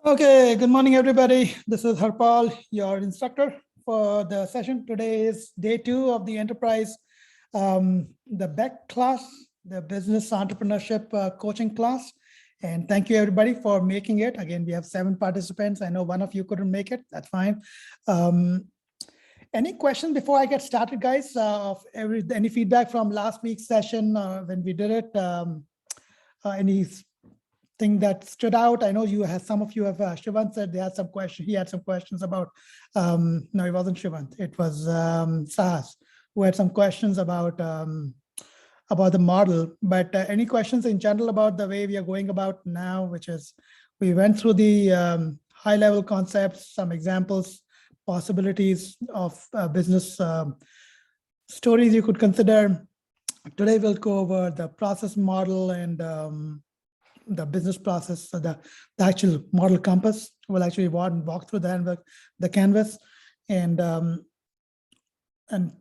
Okay, good morning, everybody. This is Harpal, your instructor for the session. Today is day 2 of the enterprise, the BEC class, the business entrepreneurship coaching class. And thank you, everybody, for making it. Again, we have 7 participants. I know one of you couldn't make it. That's fine. Any questions before I get started, guys? Any feedback from last week's session when we did it? Any thing that stood out? I know you have, some of you have, Shivant said they had some questions. He had some questions about, no, it wasn't Shivant. It was Sahas who had some questions about the model. But any questions in general about the way we are going about now, which is we went through the high level concepts, some examples, possibilities of business stories you could consider. Today we'll go over the process model and the business process, so the actual model compass. We'll actually walk through the canvas and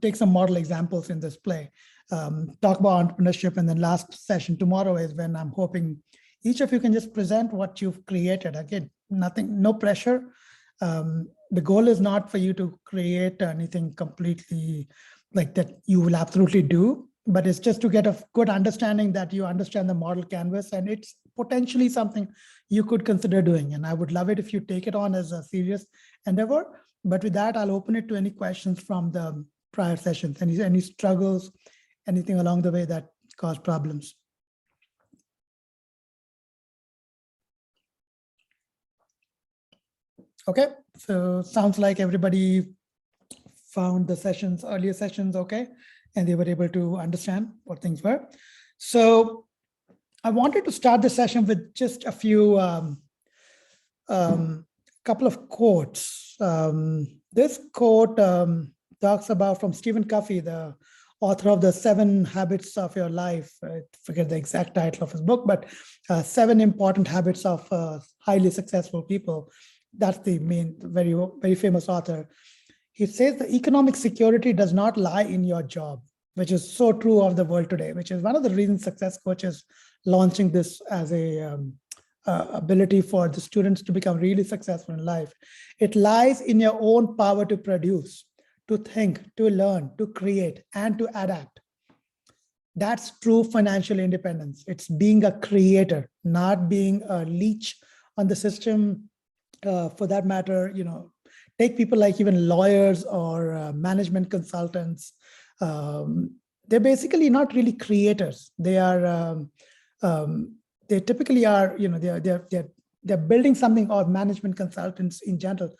take some model examples in this play. Talk about entrepreneurship, and then last session tomorrow is when I'm hoping each of you can just present what you've created. Again, nothing, no pressure. The goal is not for you to create anything completely like that you will absolutely do, but it's just to get a good understanding that you understand the model canvas, and it's potentially something you could consider doing. And I would love it if you take it on as a serious endeavor. But with that, I'll open it to any questions from the prior sessions, any struggles, anything along the way that caused problems. Okay, so sounds like everybody found the earlier sessions okay, and they were able to understand what things were. So I wanted to start the session with just a few, couple of quotes. This quote talks about from Stephen Covey, the author of the 7 Habits of Your Life. I forget the exact title of his book, but 7 Important Habits of Highly Successful People. That's the main, very, very famous author. He says the economic security does not lie in your job, which is so true of the world today, which is one of the reasons Success Coach is launching this as a ability for the students to become really successful in life. It lies in your own power to produce, to think, to learn, to create, and to adapt. That's true financial independence. It's being a creator, not being a leech on the system. For that matter, take people like even lawyers or management consultants. They're basically not really creators. They are, they typically are, they're building something, or management consultants in general,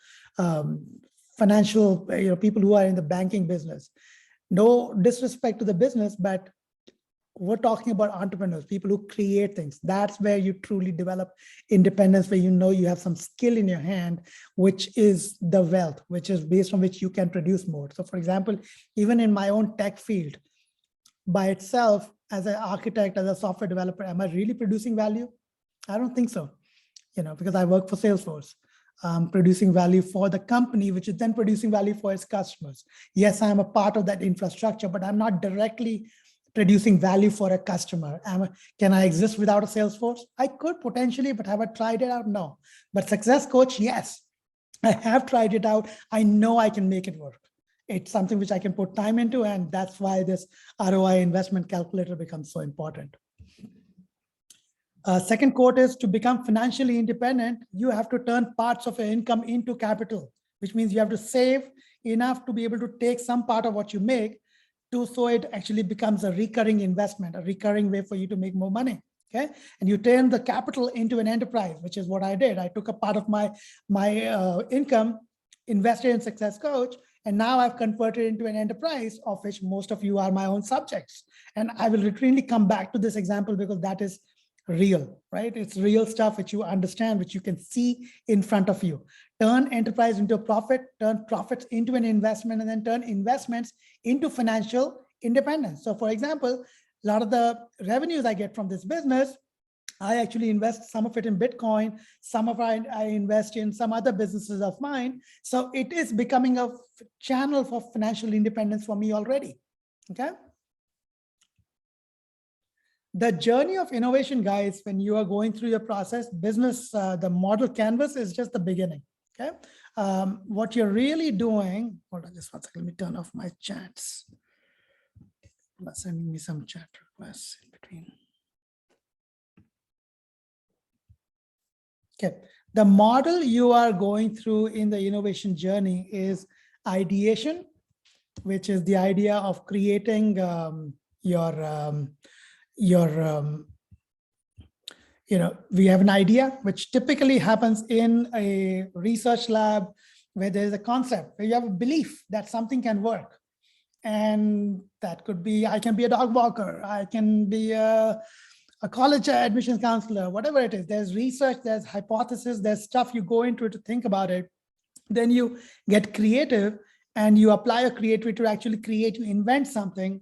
financial, people who are in the banking business. No disrespect to the business, but we're talking about entrepreneurs, people who create things. That's where you truly develop independence, where you have some skill in your hand, which is the wealth, which is based on which you can produce more. So for example, even in my own tech field, by itself, as an architect, as a software developer, am I really producing value? I don't think so, because I work for Salesforce. Producing value for the company, which is then producing value for its customers. Yes, I'm a part of that infrastructure, but I'm not directly producing value for a customer. Can I exist without a Salesforce? I could potentially, but have I tried it out? No. But Success Coach, yes, I have tried it out. I know I can make it work. It's something which I can put time into, and that's why this ROI investment calculator becomes so important. Second quote is, to become financially independent, you have to turn parts of your income into capital, which means you have to save enough to be able to take some part of what you make so it actually becomes a recurring investment, a recurring way for you to make more money. Okay, and you turn the capital into an enterprise, which is what I did. I took a part of my income, invested in Success Coach, and now I've converted into an enterprise, of which most of you are my own subjects. And I will routinely come back to this example because that is real, right? It's real stuff which you understand, which you can see in front of you. Turn enterprise into a profit, turn profits into an investment, and then turn investments into financial independence. So for example, a lot of the revenues I get from this business, I actually invest some of it in Bitcoin, some of it I invest in some other businesses of mine. So it is becoming a channel for financial independence for me already, okay? The journey of innovation, guys, when you are going through your process, business, the model canvas is just the beginning. Okay. What you're really doing, hold on just one second, let me turn off my chats. Sending me some chat requests in between. Okay. The model you are going through in the innovation journey is ideation, which is the idea of creating we have an idea, which typically happens in a research lab where there's a concept, where you have a belief that something can work. And that could be, I can be a dog walker, I can be a college admissions counselor, whatever it is. There's research, there's hypothesis, there's stuff you go into it to think about it. Then you get creative and you apply your creativity to actually create, you invent something.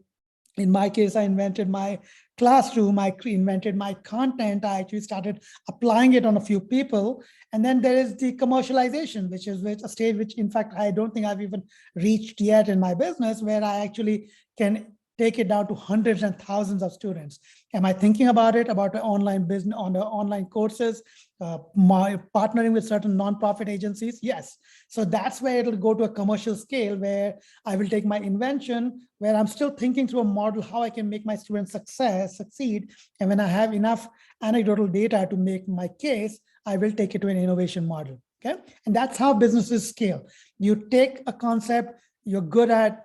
In my case, I invented my classroom, I invented my content, I actually started applying it on a few people. And then there is the commercialization, which is a stage which, in fact, I don't think I've even reached yet in my business, where I actually can take it down to hundreds and thousands of students. Am I thinking about it, about the online business, on the online courses, partnering with certain nonprofit agencies? Yes. So that's where it'll go to a commercial scale, where I will take my invention, where I'm still thinking through a model, how I can make my students succeed. And when I have enough anecdotal data to make my case, I will take it to an innovation model. Okay. And that's how businesses scale. You take a concept you're good at,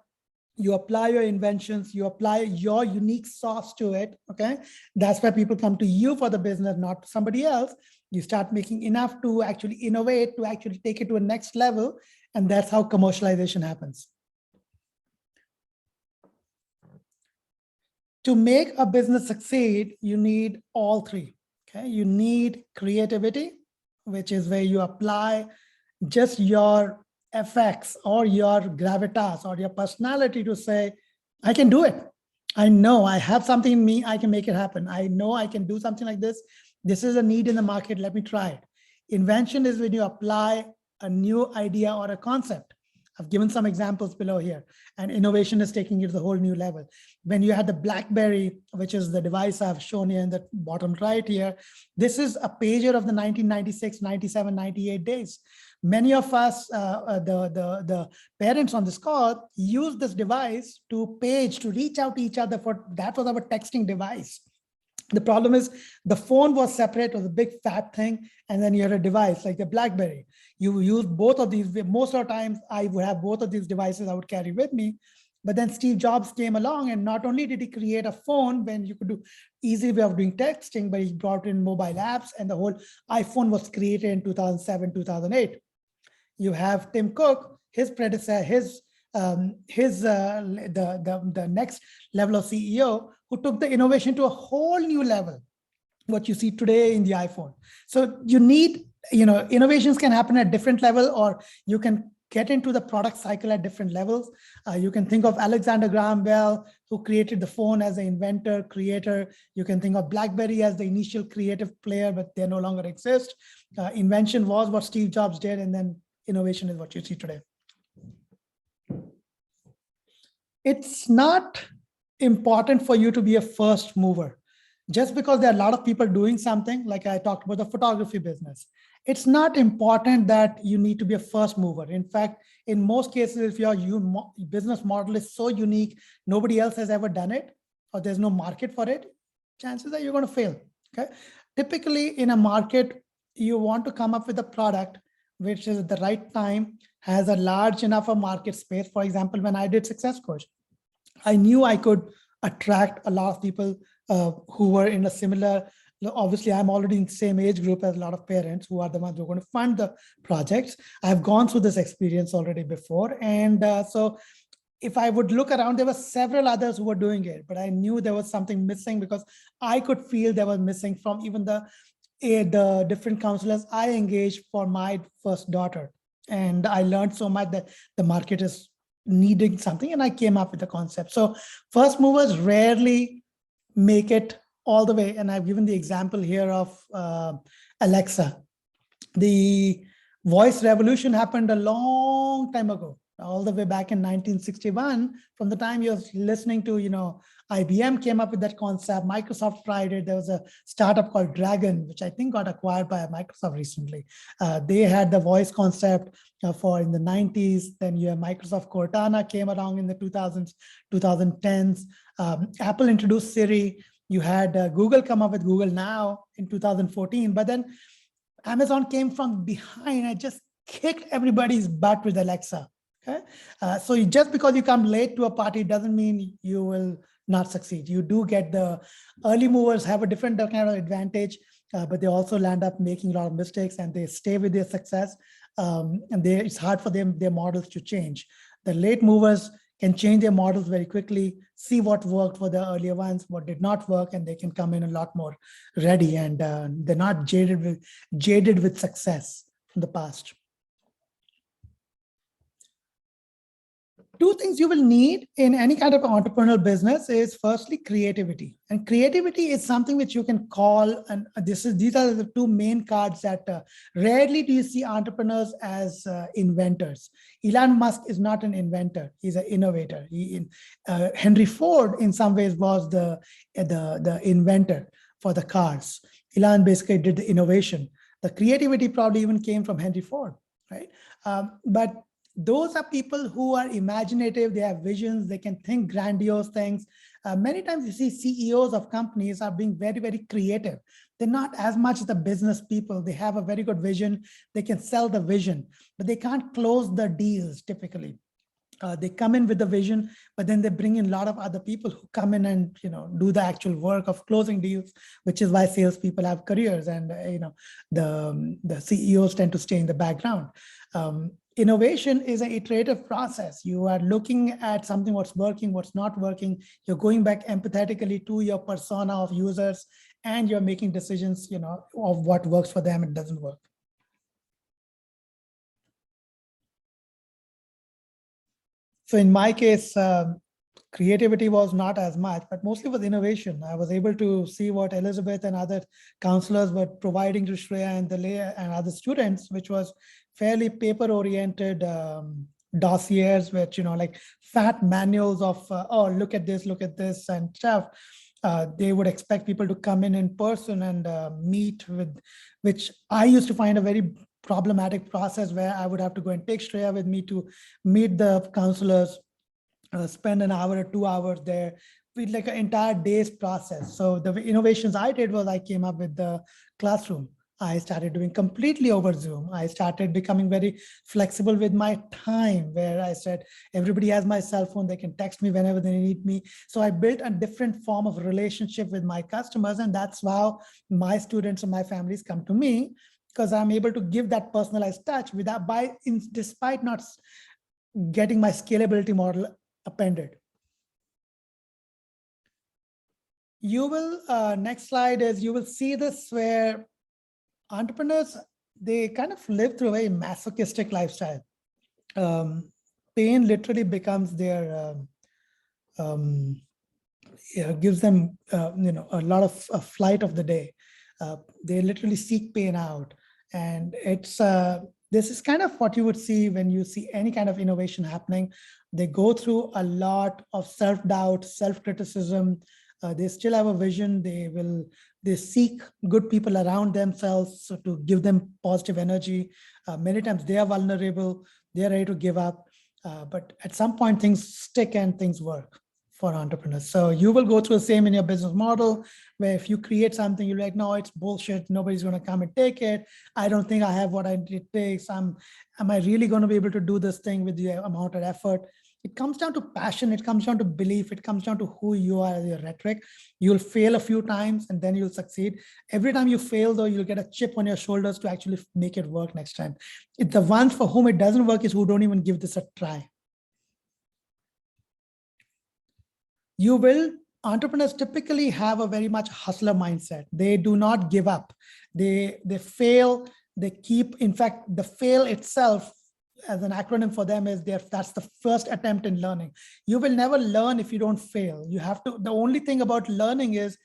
you apply your inventions, you apply your unique sauce to it. Okay. That's where people come to you for the business, not somebody else. You start making enough to actually innovate, to actually take it to a next level. And that's how commercialization happens. To make a business succeed, you need all three. Okay. You need creativity, which is where you apply just your FX or your gravitas or your personality to say, I can do it. I know I have something in me, I can make it happen. I know I can do something like this. This is a need in the market, let me try it. Invention is when you apply a new idea or a concept. I've given some examples below here, and innovation is taking it to the whole new level. When you had the BlackBerry, which is the device I've shown you in the bottom right here, this is a pager of the 1996, 97, 98 days. Many of us, the parents on this call, use this device to page, to reach out to each other. That was our texting device. The problem is the phone was separate, was a big fat thing, and then you had a device like the BlackBerry. You use both of these. Most of the times I would have both of these devices I would carry with me. But then Steve Jobs came along, and not only did he create a phone when you could do easy way of doing texting, but he brought in mobile apps, and the whole iPhone was created in 2007, 2008. You have Tim Cook, his predecessor, the next level of CEO, who took the innovation to a whole new level, what you see today in the iPhone. So you need, innovations can happen at different level, or you can get into the product cycle at different levels. You can think of Alexander Graham Bell, who created the phone as an inventor, creator. You can think of BlackBerry as the initial creative player, but they no longer exist. Invention was what Steve Jobs did, and then innovation is what you see today. It's not important for you to be a first mover. Just because there are a lot of people doing something, like I talked about the photography business, it's not important that you need to be a first mover. In fact, in most cases, if your business model is so unique, nobody else has ever done it, or there's no market for it, chances are you're going to fail. Okay. Typically in a market, you want to come up with a product which is at the right time, has a large enough a market space. For example, when I did Success Coach, I knew I could attract a lot of people who were in a similar, obviously I'm already in the same age group as a lot of parents who are the ones who are going to fund the projects. I've gone through this experience already before. And so if I would look around, there were several others who were doing it, but I knew there was something missing, because I could feel there was missing from even the different counselors I engaged for my first daughter. And I learned so much that the market is needing something, and I came up with the concept. So first movers rarely make it all the way. And I've given the example here of Alexa. The voice revolution happened a long time ago, all the way back in 1961. From the time you're listening to, IBM came up with that concept. Microsoft tried it. There was a startup called Dragon, which I think got acquired by Microsoft recently. They had the voice concept for in the 90s. Then you have Microsoft Cortana came along in the 2000s, 2010s. Apple introduced Siri. You had Google come up with Google Now in 2014, but then Amazon came from behind and just kicked everybody's butt with Alexa. Okay, so just because you come late to a party doesn't mean you will not succeed. You do get the early movers have a different kind of advantage, but they also land up making a lot of mistakes and they stay with their success. And it's hard for them their models to change. The late movers can change their models very quickly, see what worked for the earlier ones, what did not work, and they can come in a lot more ready, and they're not jaded with success from the past. Two things you will need in any kind of entrepreneurial business is firstly creativity, and creativity is something which you can call, and these are the two main cards that rarely do you see entrepreneurs as inventors. Elon Musk is not an inventor; he's an innovator. Henry Ford, in some ways, was the inventor for the cars. Elon basically did the innovation. The creativity probably even came from Henry Ford, right? But those are people who are imaginative, they have visions, they can think grandiose things. Many times you see CEOs of companies are being very, very creative. They're not as much the business people. They have a very good vision. They can sell the vision, but they can't close the deals typically. They come in with the vision, but then they bring in a lot of other people who come in and do the actual work of closing deals, which is why salespeople have careers, and the CEOs tend to stay in the background. Innovation is an iterative process. You are looking at something, what's working, what's not working. You're going back empathetically to your persona of users, and you're making decisions, of what works for them and doesn't work. So in my case, creativity was not as much, but mostly with innovation. I was able to see what Elizabeth and other counselors were providing to Shreya and Leah and other students, which was fairly paper-oriented dossiers, which, like fat manuals of, oh, look at this, and stuff. They would expect people to come in person and meet with, which I used to find a very problematic process, where I would have to go and take Shreya with me to meet the counselors, spend an hour or 2 hours there with like an entire day's process. So the innovations I did was I came up with the classroom. I started doing completely over Zoom. I started becoming very flexible with my time, where I said, everybody has my cell phone. They can text me whenever they need me. So I built a different form of relationship with my customers. And that's how my students and my families come to me, because I'm able to give that personalized touch despite not getting my scalability model appended. You will, next slide is, you will see this where entrepreneurs, they kind of live through a very masochistic lifestyle. Pain literally becomes their, gives them, a lot of flight of the day. They literally seek pain out. And it's, this is kind of what you would see when you see any kind of innovation happening. They go through a lot of self-doubt, self-criticism. They still have a vision. They seek good people around themselves, so to give them positive energy. Many times they are vulnerable. They are ready to give up. But at some point, things stick and things work for entrepreneurs. So you will go through the same in your business model, where if you create something, you're like, no, it's bullshit. Nobody's going to come and take it. I don't think I have what it takes. Am I really going to be able to do this thing with the amount of effort? It comes down to passion. It comes down to belief. It comes down to who you are, your rhetoric. You'll fail a few times and then you'll succeed. Every time you fail, though, you'll get a chip on your shoulders to actually make it work next time. The ones for whom it doesn't work is who don't even give this a try. Entrepreneurs typically have a very much hustler mindset. They do not give up. They fail. They keep, in fact, the fail itself, as an acronym for them, is that's the first attempt in learning. You will never learn if you don't fail. You have to, the only thing about learning is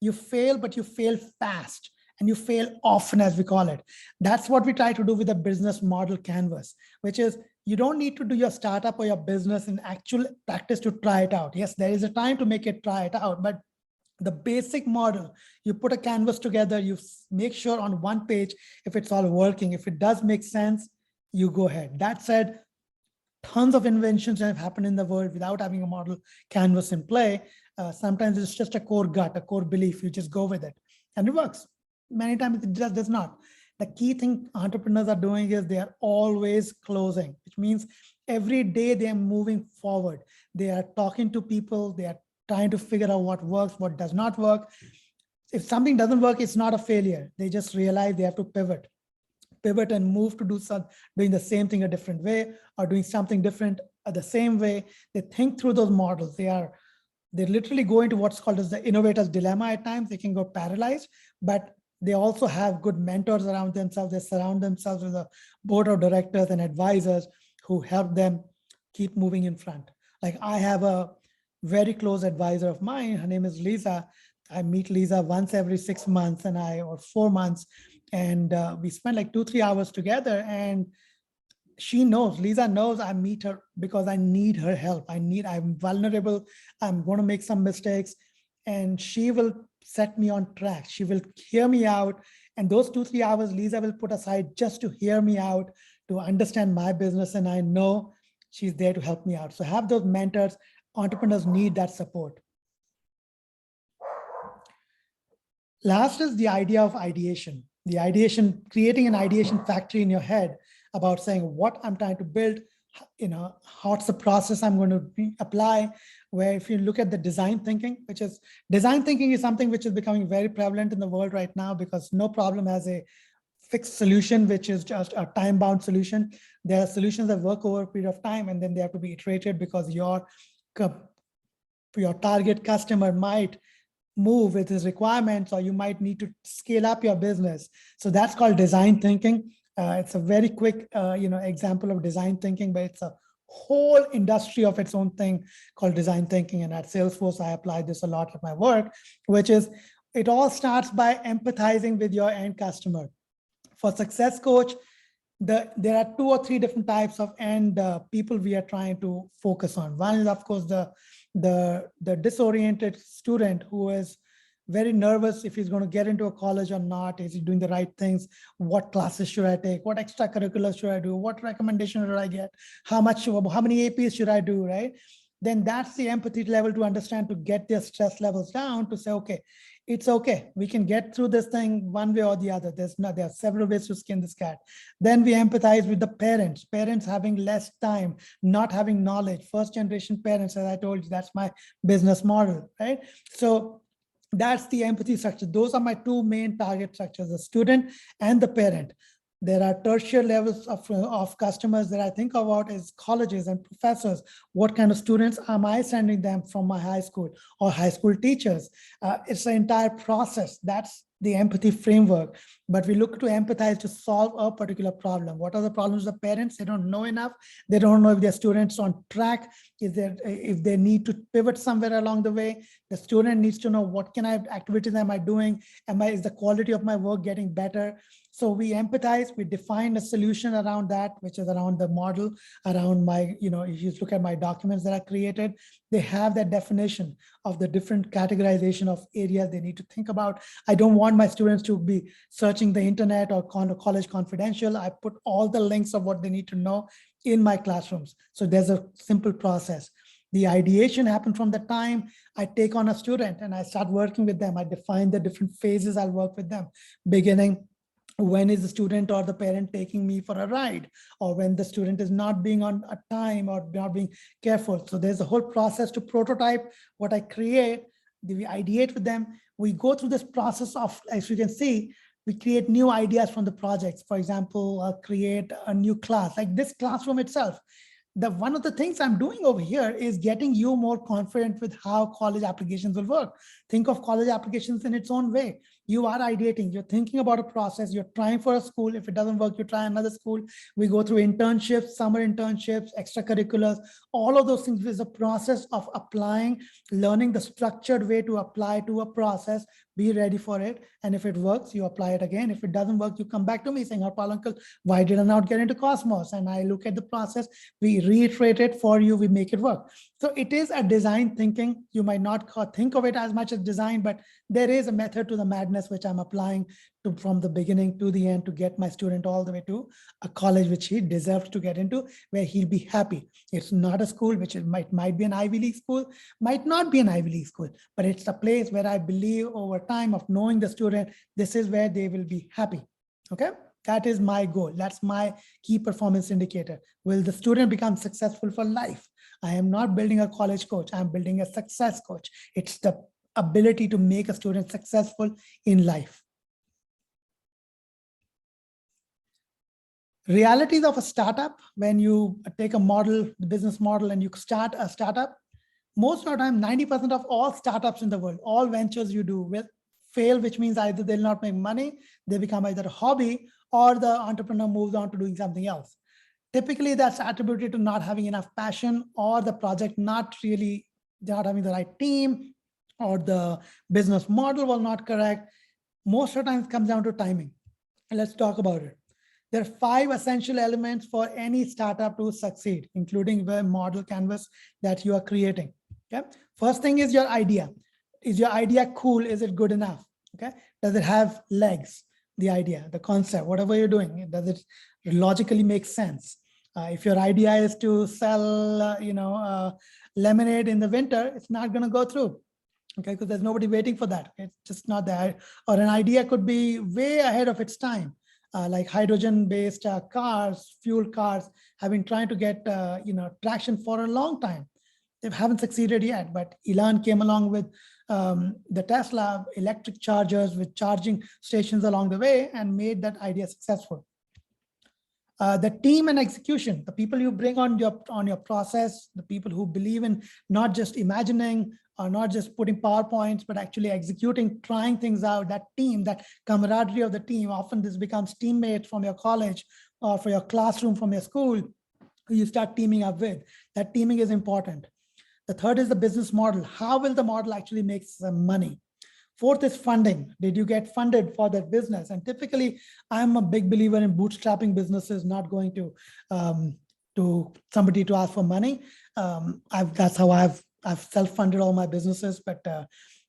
you fail, but you fail fast and you fail often, as we call it. That's what we try to do with the business model canvas, which is you don't need to do your startup or your business in actual practice to try it out. Yes, there is a time to make it try it out, but the basic model, you put a canvas together, you make sure on one page if it's all working. If it does make sense, you go ahead. That said, tons of inventions have happened in the world without having a model canvas in play. Sometimes it's just a core gut, a core belief. You just go with it and it works. Many times it just does not. The key thing entrepreneurs are doing is they are always closing, which means every day they are moving forward. They are talking to people. They are trying to figure out what works, what does not work. If something doesn't work, it's not a failure. They just realize they have to pivot and move to doing the same thing a different way, or doing something different the same way. They think through those models. They literally go into what's called as the innovator's dilemma. At times they can go paralyzed, but they also have good mentors around themselves. They surround themselves with a board of directors and advisors who help them keep moving in front. Like I have a very close advisor of mine. Her name is Lisa. I meet Lisa once every 6 months or 4 months. And we spend like 2-3 hours together. And Lisa knows I meet her because I need her help. I'm vulnerable. I'm going to make some mistakes. And she will set me on track. She will hear me out. And those 2-3 hours, Lisa will put aside just to hear me out, to understand my business. And I know she's there to help me out. So have those mentors. Entrepreneurs need that support. Last is the idea of ideation. Creating an ideation factory in your head about saying what I'm trying to build, what's the process I'm going to apply. Where if you look at the design thinking is something which is becoming very prevalent in the world right now, because no problem has a fixed solution, which is just a time-bound solution. There are solutions that work over a period of time, and then they have to be iterated because your target customer might move with his requirements, or you might need to scale up your business. So that's called design thinking. It's a very quick, example of design thinking, but it's a whole industry of its own thing called design thinking. And at Salesforce, I apply this a lot at my work, which is it all starts by empathizing with your end customer. For Success Coach, there are 2 or 3 different types of end people we are trying to focus on. One is, of course, the disoriented student who is very nervous if he's going to get into a college or not. Is he doing the right things? What classes should I take? What extracurriculars should I do? What recommendation should I get? How many APs should I do, right? Then that's the empathy level to understand, to get their stress levels down, to say, okay, it's okay. We can get through this thing one way or the other. There are several ways to skin this cat. Then we empathize with the parents having less time, not having knowledge. First generation parents, as I told you, that's my business model, right? So that's the empathy structure. Those are my 2 main target structures, the student and the parent. There are tertiary levels of customers that I think about as colleges and professors. What kind of students am I sending them from my high school, or high school teachers? It's the entire process. That's the empathy framework. But we look to empathize to solve a particular problem. What are the problems of parents? They don't know enough. They don't know if their students are on track. If they need to pivot somewhere along the way. The student needs to know what kind of activities am I doing? Is the quality of my work getting better? So we empathize, we define a solution around that, which is around the model, around my, if you look at my documents that I created, they have that definition of the different categorization of areas they need to think about. I don't want my students to be searching the internet or college confidential. I put all the links of what they need to know in my classrooms. So there's a simple process. The ideation happened from the time I take on a student and I start working with them. I define the different phases I'll work with them. Beginning, when is the student or the parent taking me for a ride, or when the student is not being on a time or not being careful. So there's a whole process to prototype what I create. We ideate with them. We go through this process of, as you can see, we create new ideas from the projects. For example, create a new class, like this classroom itself. One of the things I'm doing over here is getting you more confident with how college applications will work. Think of college applications in its own way. You are ideating, you're thinking about a process, you're trying for a school. If it doesn't work, you try another school. We go through internships, summer internships, extracurriculars. All of those things is a process of applying, learning the structured way to apply to a process, be ready for it. And if it works, you apply it again. If it doesn't work, you come back to me saying, Harpal uncle, why did I not get into Cosmos? And I look at the process, we reiterate it for you, we make it work. So it is a design thinking. You might not think of it as much as design, but there is a method to the madness, which I'm applying to from the beginning to the end to get my student all the way to a college which he deserves to get into, where he'll be happy. It's not a school which might be an Ivy League school, might not be an Ivy League school, but it's a place where I believe over time of knowing the student, this is where they will be happy. Okay, that is my goal. That's my key performance indicator. Will the student become successful for life? I am not building a college coach, I'm building a success coach. It's the ability to make a student successful in life. Realities of a startup, when you take a model, the business model, and you start a startup, most of the time, 90% of all startups in the world, all ventures you do will fail, which means either they'll not make money, they become either a hobby, or the entrepreneur moves on to doing something else. Typically, that's attributed to not having enough passion, or the project not having the right team, or the business model was not correct. Most of the time, it comes down to timing. And let's talk about it. There are 5 essential elements for any startup to succeed, including the model canvas that you are creating. Okay. First thing is your idea. Is your idea cool? Is it good enough? Okay. Does it have legs? The idea, the concept, whatever you're doing, does it logically make sense? If your idea is to sell, lemonade in the winter, it's not going to go through. Okay, because there's nobody waiting for that. It's just not there. Or an idea could be way ahead of its time. Like hydrogen-based cars, fuel cars have been trying to get traction for a long time. They haven't succeeded yet, but Elon came along with the Tesla electric chargers with charging stations along the way and made that idea successful. The team and execution, the people you bring on your process, the people who believe in not just imagining or not just putting PowerPoints, but actually executing, trying things out, that team, that camaraderie of the team. Often this becomes teammates from your college or for your classroom from your school, who you start teaming up with. That teaming is important. The third is the business model. How will the model actually make some money? Fourth is funding. Did you get funded for that business? And typically, I'm a big believer in bootstrapping businesses, not going to somebody to ask for money. That's how I've self-funded all my businesses. But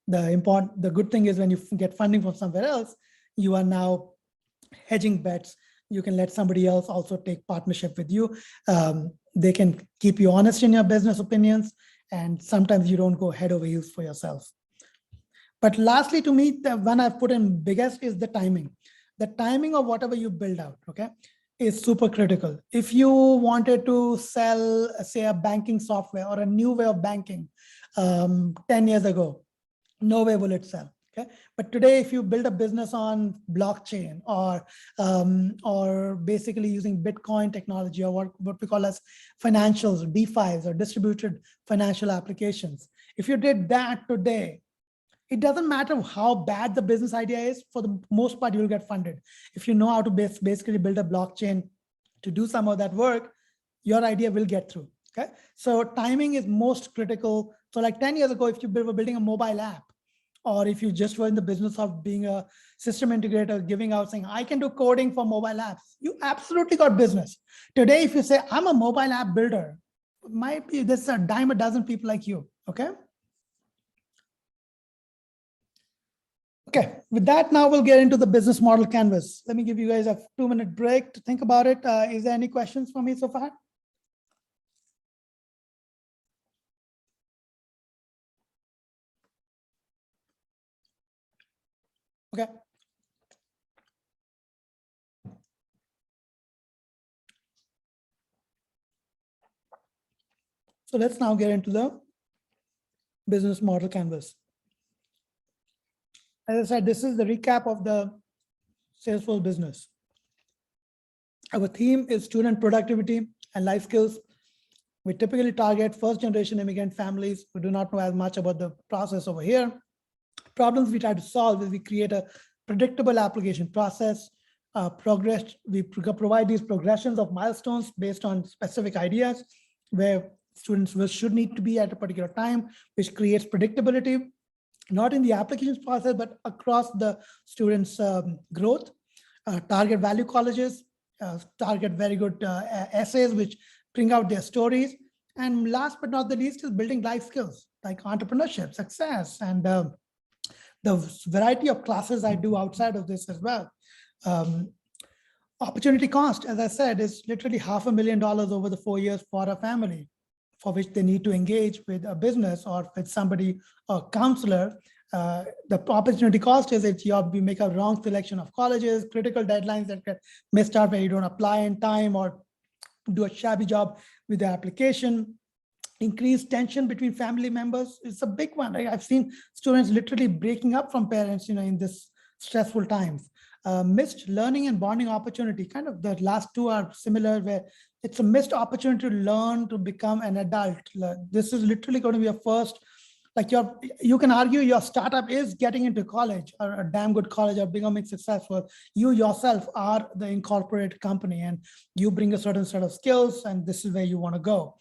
the good thing is when you get funding from somewhere else, you are now hedging bets. You can let somebody else also take partnership with you. They can keep you honest in your business opinions, and sometimes you don't go head over heels for yourself. But lastly, to me, the one I've put in biggest is the timing. The timing of whatever you build out, okay, is super critical. If you wanted to sell, say, a banking software or a new way of banking 10 years ago, no way will it sell. Okay, but today, if you build a business on blockchain or basically using Bitcoin technology or what we call as financials, DeFi's or distributed financial applications, if you did that today, it doesn't matter how bad the business idea is, for the most part, you'll get funded. If you know how to basically build a blockchain to do some of that work, your idea will get through. Okay, so timing is most critical. So like 10 years ago, if you were building a mobile app, or if you just were in the business of being a system integrator, giving out, saying, I can do coding for mobile apps, you absolutely got business. Today, if you say, I'm a mobile app builder, might be there's a dime a dozen people like you, okay? Okay, with that, now we'll get into the business model canvas. Let me give you guys a 2-minute break to think about it. Is there any questions for me so far? Okay. So let's now get into the business model canvas. As I said, this is the recap of the Salesforce business. Our theme is student productivity and life skills. We typically target first-generation immigrant families who do not know as much about the process over here. Problems we try to solve is we create a predictable application process, we provide these progressions of milestones based on specific ideas where students should need to be at a particular time, which creates predictability. not in the applications process, but across the students' growth. Target value colleges, target very good essays which bring out their stories. And last but not the least is building life skills like entrepreneurship, success, and the variety of classes I do outside of this as well. Um, Opportunity cost, as I said, is literally $500,000 over the 4 years for a family, for which they need to engage with a business or with somebody, a counselor. The opportunity cost is that you make a wrong selection of colleges, critical deadlines that get missed out where you don't apply in time or do a shabby job with the application. Increased tension between family members is a big one. I've seen students literally breaking up from parents, in this stressful times. Missed learning and bonding opportunity. Kind of the last two are similar, where it's a missed opportunity to learn to become an adult. This is literally going to be a first, like you can argue your startup is getting into college or a damn good college or becoming successful. You yourself are the incorporated company and you bring a certain set of skills and this is where you want to go.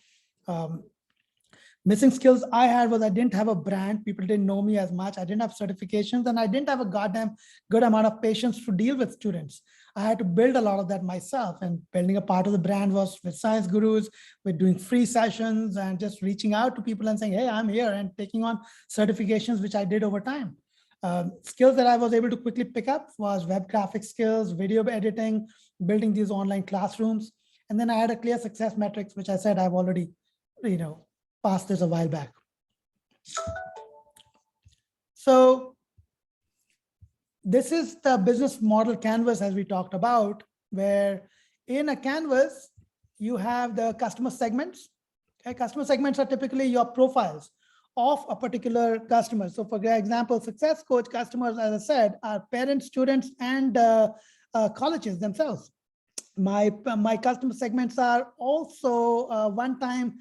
Missing skills I had was I didn't have a brand. People didn't know me as much. I didn't have certifications and I didn't have a goddamn good amount of patience to deal with students. I had to build a lot of that myself, and building a part of the brand was with Science Gurus, with doing free sessions and just reaching out to people and saying, hey, I'm here, and taking on certifications, which I did over time. Skills that I was able to quickly pick up was web graphic skills, video editing, building these online classrooms. And then I had a clear success metrics, which I said I've already, passed this a while back. So this is the business model canvas, as we talked about, where in a canvas, you have the customer segments. Okay? Customer segments are typically your profiles of a particular customer. So for example, Success Coach customers, as I said, are parents, students, and colleges themselves. My customer segments are also one-time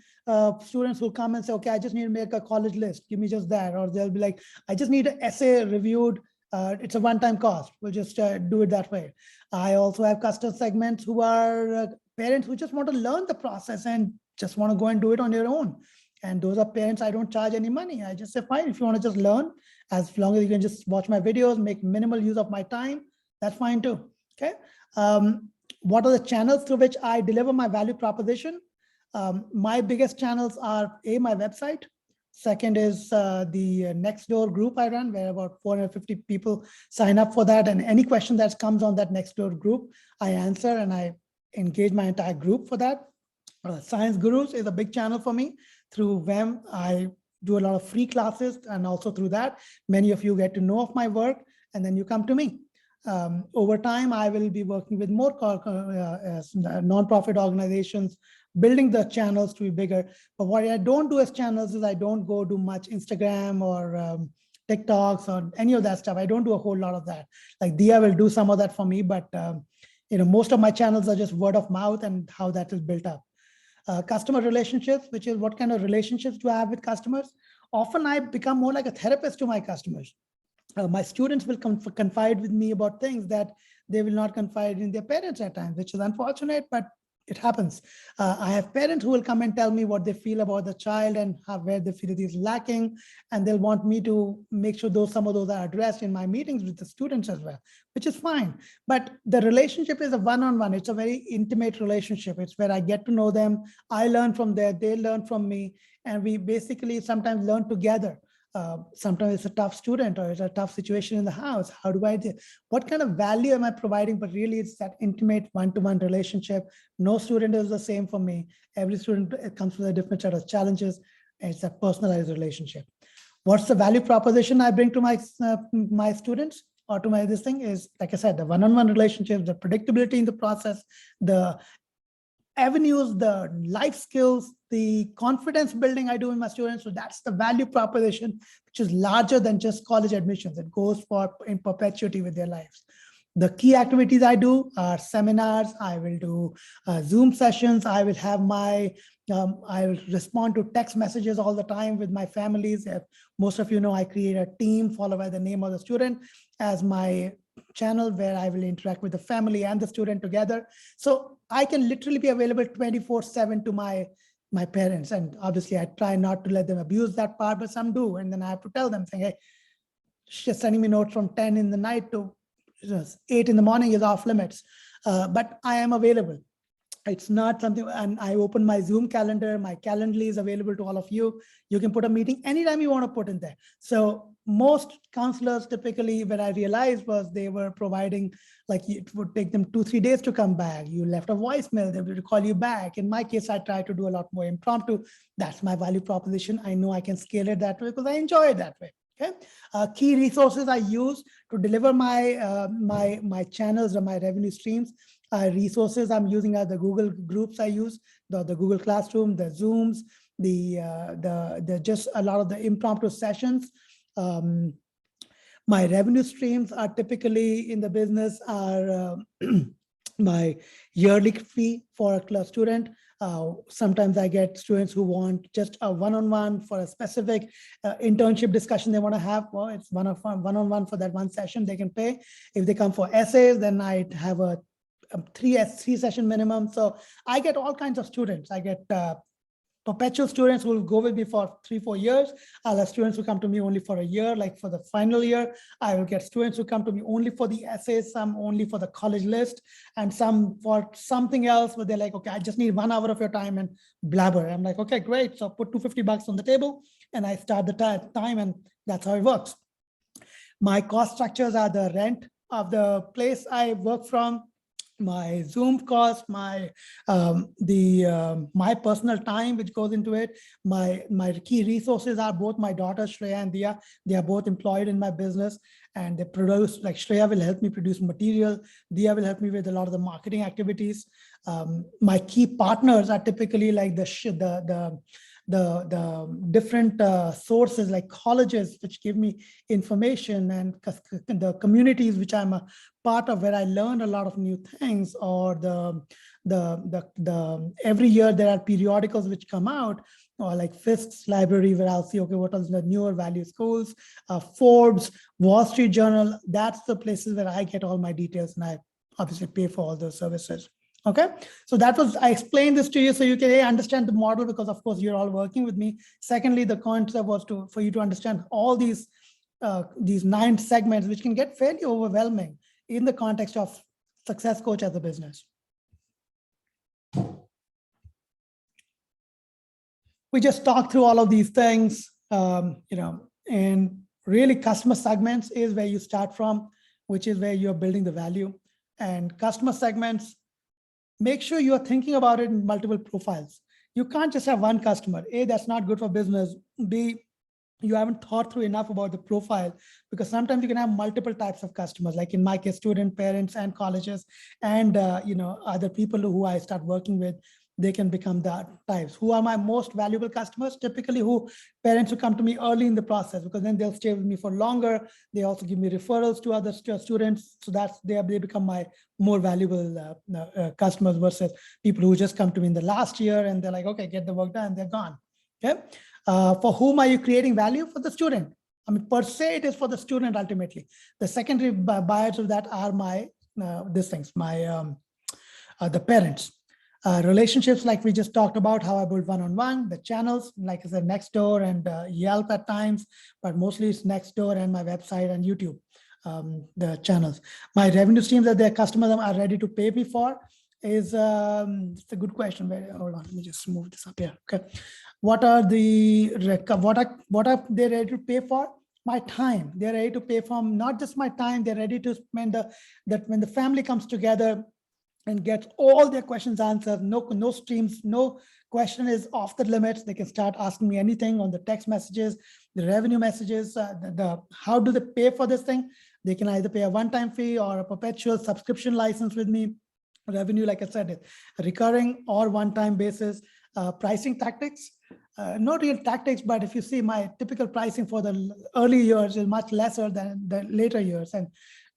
students who come and say, okay, I just need to make a college list. Give me just that. Or they'll be like, I just need an essay reviewed. It's a one-time cost. We'll just do it that way. I also have customer segments who are parents who just want to learn the process and just want to go and do it on their own. And those are parents I don't charge any money. I just say, fine, if you want to just learn, as long as you can just watch my videos, make minimal use of my time, that's fine too. Okay. What are the channels through which I deliver my value proposition? My biggest channels are my website. Second is the Nextdoor group I run, where about 450 people sign up for that. And any question that comes on that Nextdoor group, I answer and I engage my entire group for that. Science Gurus is a big channel for me. Through them, I do a lot of free classes, and also through that, many of you get to know of my work, and then you come to me. Over time, I will be working with more nonprofit organizations, building the channels to be bigger. But what I don't do as channels is I don't go do much Instagram or TikToks or any of that stuff. I don't do a whole lot of that. Like Dia will do some of that for me, but most of my channels are just word of mouth and how that is built up. Customer relationships, which is what kind of relationships do I have with customers? Often I become more like a therapist to my customers. My students will confide with me about things that they will not confide in their parents at times, which is unfortunate, but it happens. I have parents who will come and tell me what they feel about the child and where they feel it is lacking, and they'll want me to make sure some of those are addressed in my meetings with the students as well, which is fine. But the relationship is a one-on-one. It's a very intimate relationship. It's where I get to know them. I learn from them, they learn from me, and we basically sometimes learn together. Sometimes it's a tough student or it's a tough situation in the house. How do I do? What kind of value am I providing? But really, it's that intimate one-to-one relationship. No student is the same for me. Every student comes with a different set of challenges, and it's a personalized relationship. What's the value proposition I bring to my students or to this thing is, like I said, the one-on-one relationships, the predictability in the process, the avenues, the life skills, the confidence building I do in my students. So that's the value proposition, which is larger than just college admissions. It goes in perpetuity with their lives. The key activities I do are seminars. I will do Zoom sessions. I will have I will respond to text messages all the time with my families. If most of you know, I create a team followed by the name of the student as my channel, where I will interact with the family and the student together. So I can literally be available 24/7 to my parents. And obviously I try not to let them abuse that part, but some do. And then I have to tell them, saying, hey, sending me notes from 10 in the night to 8 in the morning is off limits. But I am available. It's not something, and I open my Zoom calendar. My Calendly is available to all of you. You can put a meeting anytime you want to put in there. So most counselors typically, what I realized was they were providing, like it would take them 2-3 days to come back. You left a voicemail, they will call you back. In my case, I try to do a lot more impromptu. That's my value proposition. I know I can scale it that way because I enjoy it that way. Okay. Key resources I use to deliver my channels or my revenue streams. Resources I'm using are the Google Groups I use, the Google Classroom, the Zooms, the just a lot of the impromptu sessions. My revenue streams are typically in the business are my yearly fee for a student. Sometimes I get students who want just a one-on-one for a specific internship discussion they want to have. Well, it's one-on-one for that one session they can pay. If they come for essays, then I have a three session minimum. So I get all kinds of students. I get perpetual students who will go with me for 3-4 years. I'll have students who come to me only for a year, like for the final year. I will get students who come to me only for the essays, some only for the college list, and some for something else where they're like, okay, I just need 1 hour of your time and blabber. I'm like, okay, great. So put $250 on the table and I start the time, and that's how it works. My cost structures are the rent of the place I work from, my Zoom cost, my my personal time which goes into it. My key resources are both my daughter Shreya and Dia. They are both employed in my business, and they produce, like Shreya will help me produce material. Dia will help me with a lot of the marketing activities. My key partners are typically like the different sources like colleges which give me information, and the communities which I'm a part of where I learn a lot of new things, or the every year there are periodicals which come out, or like Fisk's library where I'll see, okay, what are the newer value schools, Forbes, Wall Street Journal. That's the places where I get all my details, and I obviously pay for all those services. Okay, so that was, I explained this to you so you can understand the model, because of course you're all working with me. Secondly, the concept was for you to understand all these 9 segments, which can get fairly overwhelming in the context of Success Coach as a business. We just talked through all of these things, and really customer segments is where you start from, which is where you're building the value. And customer segments, make sure you are thinking about it in multiple profiles. You can't just have one customer. A, that's not good for business. B, you haven't thought through enough about the profile, because sometimes you can have multiple types of customers, like in my case, student, parents, and colleges, and other people who I start working with. They can become the types. Who are my most valuable customers? Typically parents who come to me early in the process, because then they'll stay with me for longer. They also give me referrals to other students. So that's, they become my more valuable customers, versus people who just come to me in the last year and they're like, okay, get the work done, they're gone. Okay. For whom are you creating value? For the student. I mean, per se, it is for the student ultimately. The secondary buyers of that are my, the parents. Relationships, like we just talked about, how I build one-on-one, the channels, like I said, Nextdoor and Yelp at times, but mostly it's Nextdoor and my website and YouTube, the channels. My revenue streams that their customers are ready to pay me for is, it's a good question. Hold on, let me just move this up here. Okay. What are they ready to pay for? My time. They're ready to pay for not just my time, they're ready to spend that when the family comes together and gets all their questions answered, no streams, no question is off the limits. They can start asking me anything on the text messages, the revenue messages, how do they pay for this thing? They can either pay a one-time fee or a perpetual subscription license with me. Revenue, like I said, recurring or one-time basis. Pricing tactics, no real tactics, but if you see my typical pricing for the early years is much lesser than the later years. And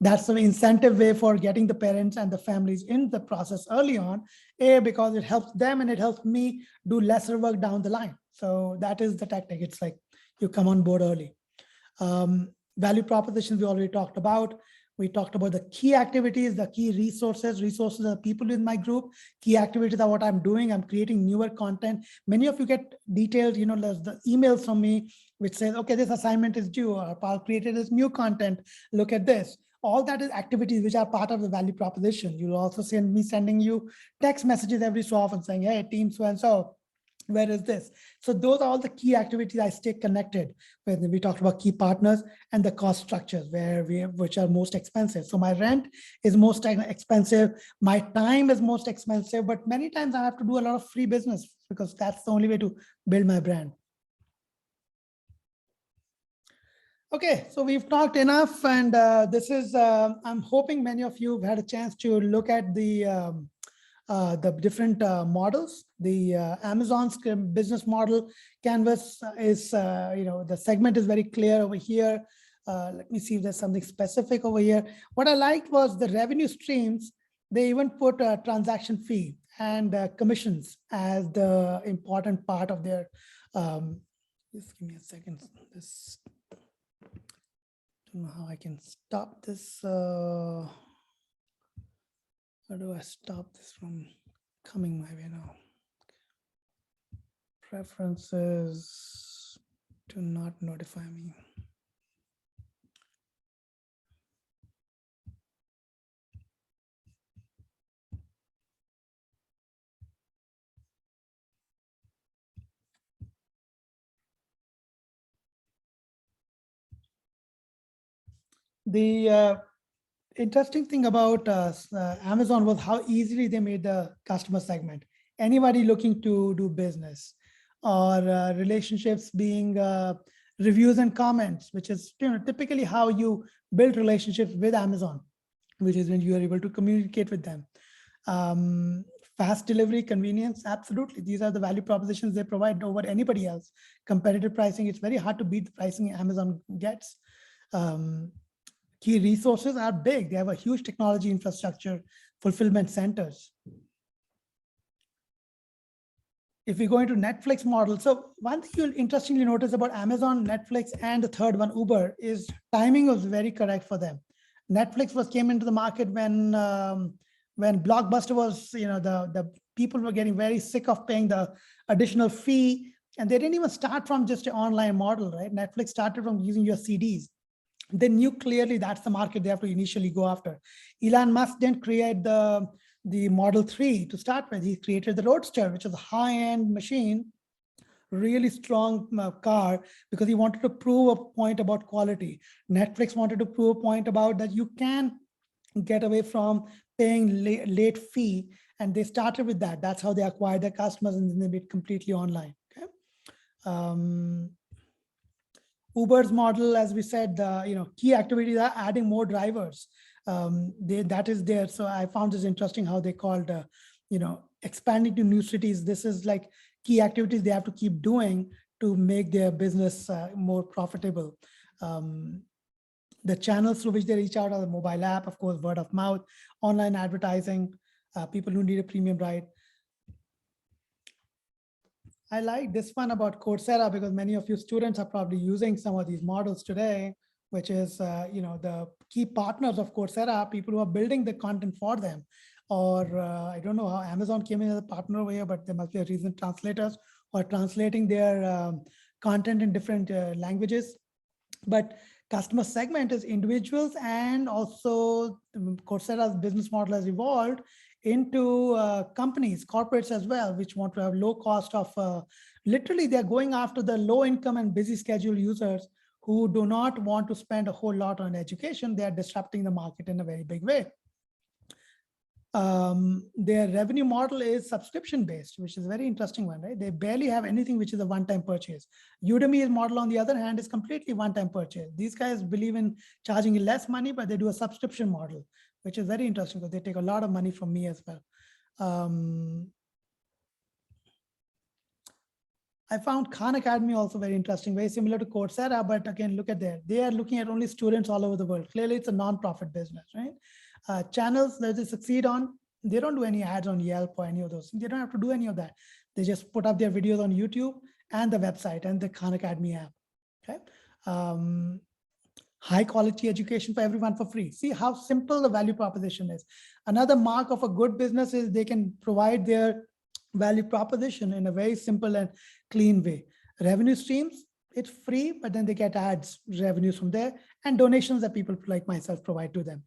that's an incentive way for getting the parents and the families in the process early on, because it helps them and it helps me do lesser work down the line. So that is the tactic. It's like you come on board early. Value propositions we already talked about. We talked about the key activities, the key resources. Resources are people in my group. Key activities are what I'm doing. I'm creating newer content. Many of you get detailed, the emails from me, which says, okay, this assignment is due, or Paul created this new content. Look at this. All that is activities which are part of the value proposition. You'll also send me sending you text messages every so often saying, hey, team so-and-so, where is this? So those are all the key activities I stay connected with. We talked about key partners and the cost structures which are most expensive. So my rent is most expensive. My time is most expensive, but many times I have to do a lot of free business because that's the only way to build my brand. Okay, so we've talked enough, and this is, I'm hoping many of you have had a chance to look at the different models. The Amazon's business model canvas is, the segment is very clear over here. Let me see if there's something specific over here. What I liked was the revenue streams. They even put a transaction fee and commissions as the important part of their, just give me a second. This, I don't know how I can stop this. How do I stop this from coming my way now? Preferences, do not notify me. The interesting thing about Amazon was how easily they made the customer segment. Anybody looking to do business, or relationships being reviews and comments, which is typically how you build relationships with Amazon, which is when you are able to communicate with them. Fast delivery, convenience, absolutely. These are the value propositions they provide over anybody else. Competitive pricing, it's very hard to beat the pricing Amazon gets. Key resources are big. They have a huge technology infrastructure, fulfillment centers. If we go into Netflix model, so one thing you'll interestingly notice about Amazon, Netflix, and the third one, Uber, is timing was very correct for them. Netflix came into the market when Blockbuster was, the people were getting very sick of paying the additional fee, and they didn't even start from just an online model, right? Netflix started from using your CDs. They knew clearly that's the market they have to initially go after. Elon Musk didn't create the Model 3 to start with. He created the Roadster, which is a high-end machine, really strong car, because he wanted to prove a point about quality. Netflix wanted to prove a point about that you can get away from paying late fee, and they started with that. That's how they acquired their customers, and then they made completely online. Okay. Uber's model, as we said, key activities are adding more drivers. That is there. So I found this interesting how they called, expanding to new cities. This is like key activities they have to keep doing to make their business more profitable. The channels through which they reach out are the mobile app, of course, word of mouth, online advertising, people who need a premium ride. I like this one about Coursera because many of you students are probably using some of these models today, which is, the key partners of Coursera, people who are building the content for them. Or I don't know how Amazon came in as a partner over here, but there must be a reason translators or translating their content in different languages. But customer segment is individuals, and also Coursera's business model has evolved into companies, corporates as well, which want to have low cost of, literally they're going after the low income and busy schedule users who do not want to spend a whole lot on education. They are disrupting the market in a very big way. Their revenue model is subscription based, which is a very interesting one, right? They barely have anything which is a one-time purchase. Udemy's model, on the other hand, is completely one-time purchase. These guys believe in charging less money, but they do a subscription model, which is very interesting because they take a lot of money from me as well. I found Khan Academy also very interesting, very similar to Coursera, but again, look at there. They are looking at only students all over the world. Clearly, it's a non-profit business, right? Channels that they succeed on, they don't do any ads on Yelp or any of those. They don't have to do any of that. They just put up their videos on YouTube and the website and the Khan Academy app. Okay. high quality education for everyone for free. See how simple the value proposition is. Another mark of a good business is they can provide their value proposition in a very simple and clean way. Revenue streams, it's free, but then they get ads revenues from there, and donations that people like myself provide to them.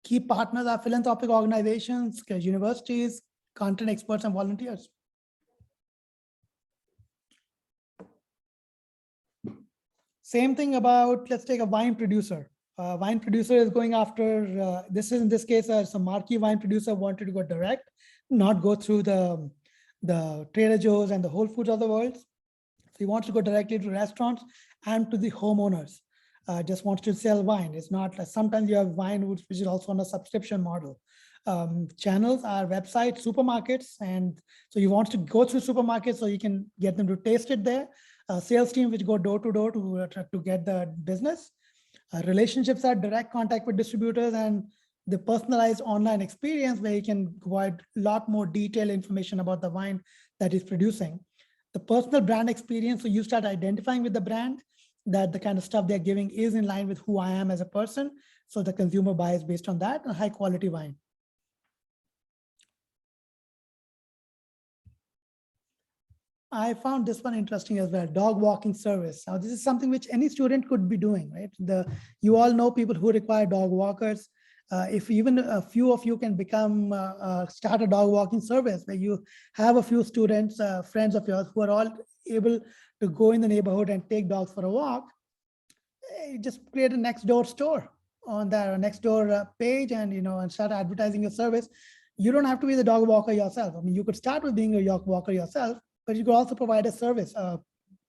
Key partners are philanthropic organizations, universities, content experts, and volunteers. Same thing about, let's take a wine producer. Wine producer is going after, this is in this case, some marquee wine producer wanted to go direct, not go through the Trader Joe's and the Whole Foods of the world. So he wants to go directly to restaurants and to the homeowners. Just wants to sell wine. It's not like sometimes you have wine which is also on a subscription model. Channels are websites, supermarkets, and so you want to go through supermarkets so you can get them to taste it there. Sales team which go door to door to get the business. Relationships are direct contact with distributors, and the personalized online experience where you can provide a lot more detailed information about the wine that is producing. The personal brand experience, so you start identifying with the brand, that the kind of stuff they're giving is in line with who I am as a person. So the consumer buys based on that, and high quality wine. I found this one interesting as well, dog walking service. Now, this is something which any student could be doing, right? You all know people who require dog walkers. If even a few of you can become, start a dog walking service where you have a few students, friends of yours who are all able to go in the neighborhood and take dogs for a walk, just create a next door store on that next door page, and and start advertising your service. You don't have to be the dog walker yourself. I mean, you could start with being a dog walker yourself, but you could also provide a service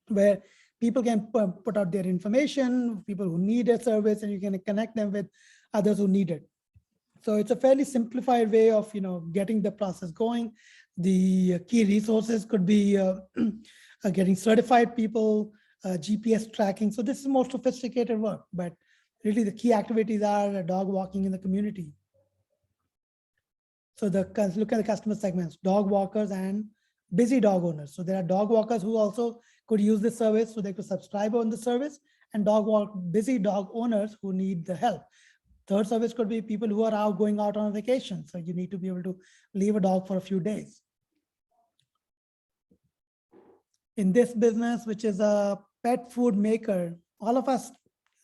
where people can put out their information, people who need a service, and you can connect them with others who need it. So it's a fairly simplified way of getting the process going. The key resources could be getting certified people, GPS tracking. So this is more sophisticated work, but really the key activities are dog walking in the community. So look at the customer segments, dog walkers and busy dog owners. So there are dog walkers who also could use this service, so they could subscribe on the service, and busy dog owners who need the help. Third service could be people who are going out on a vacation. So you need to be able to leave a dog for a few days. In this business, which is a pet food maker, all of us